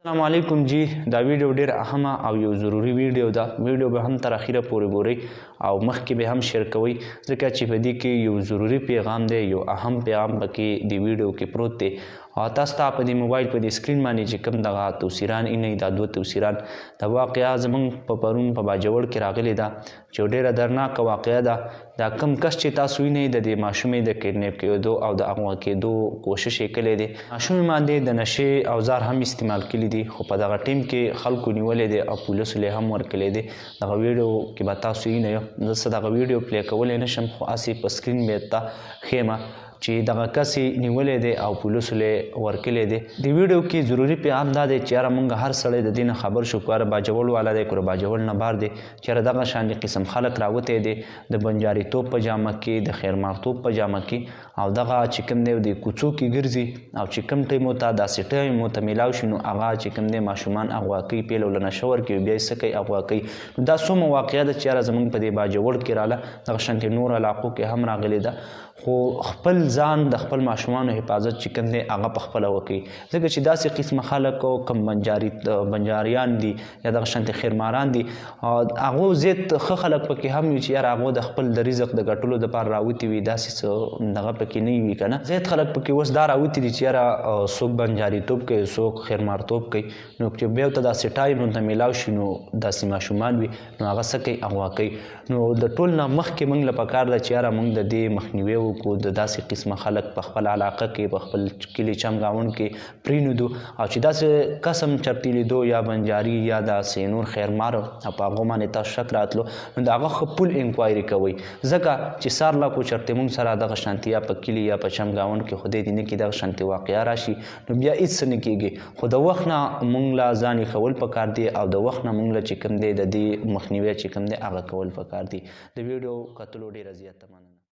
السلام علیکم جی دا ویډیو ډیر اهمه او یو ضروری ویډیو ده. ویډیو به هم تر اخیره پورې ګورئ او مخکې به هم شیر کوئ ځکه چې په دې کې یو ضروری پیغام دی، یو اهم پیغام پکې د ویډیو کې پروت دی. تاسو ته په دې موبایل په دې سکرین باندې چې کوم دغه توصیران اینئ دا دوه توصیران دا واقعا زموږ په پرون په باجوړ کې راغلې ده چې ډیره درناکه واقعه ده. دا کم کس چې تاسو وینئ د دې ماشومې د کډنیپ کېدو او د اغوا کېدو کوشش یې کړی دی. ماشومې باندې د نشې اوزار هم استعمال کړي دي خو په دغه ټیم کې خلکو نیولې دی او پولیسو له هم ورکړی دی. دغه ویډیو کې به تاسو وینئ، زه څه دغه ویډیو پلی کولی نشم خو هسې په سکرین مې ته ښیمه چې دغه کس یې نیولی دی او پولیسو له ورکړی دی. د ویډیو کې ضروري پیغام دا دی چې یاره موږ هر سړی د دې نه خبر شو، که باجوړ والا دی که باجوړ نه بار دی، چې یاره دغه شانې قسم خلک راوتی دی د بنجاریتوب په جامه کې، د خیرمارتوب په جامه کې او دغه چې کوم دی د کوڅو کې ګرځي او چې کوم ټایمو ته داسې ټایم ته میلاو شي نو هغه چې کوم دی ماشومان اغوا کوي، پیل له نشه ورکوي، بیا یې څه کوي اغوا کوي. نو دا څومره واقعه ده چې یاره زموږ په دې باجوړ کې راله، دغه شانتې نور علاقو کې هم راغلې ده. خو خپل ځان د خپل ماشومانو حفاظت چې کوم دی هغه په خپله وکړي ځکه چې داسې قسمه خلک او کوم بنجاریان دي یا دغه شانتې خیرماران دي هغو زیات ښه خلک پکې هم وي چې یاره هغو د خپل د رزق د ګټلو دپاره راوتي وي، داسې څه دغه پکې نه وي که نه. زیات خلک پکې اوس دا راوتي دي چې یاره څوک بنجاریتوب کوي، څوک خیرمارتوب کوي، نو چې بیا ورته داسې ټایم ته میلاو شي نو داسې ماشومان وي نو هغه څه کوي اغوا کوي. نو د ټول نه مخکې موږ له پکار ده چې یاره موږ د دې مخنیوی وکړو، د داسې قسمه خلک په خپل علاقه کې په خپل کلي چمګاونډ کې پرېنږدو او چې داسې قسم چرتي لیدو یا بنجاري یا داسې نور خیرمار او په هغو باندې تاسو شک راتلو نو د هغه ښه پول انکوایري کوئ ځکه چې سار لا کو چرتې موږ سره دغه شانتي یا په کلي یا په چمګاونډ کې خدای دې نه کړي دغه شانتې واقعه راشي نو بیا هېڅ څه نه کېږي. خو د وخت نه موږ له ځان ښول پکار دی او د وخت نه موږ له چې کوم دی د دې مخنیوی چې کوم دی هغه کول پکار دی. د ویډیو کتلو ډېره زیاته مننه.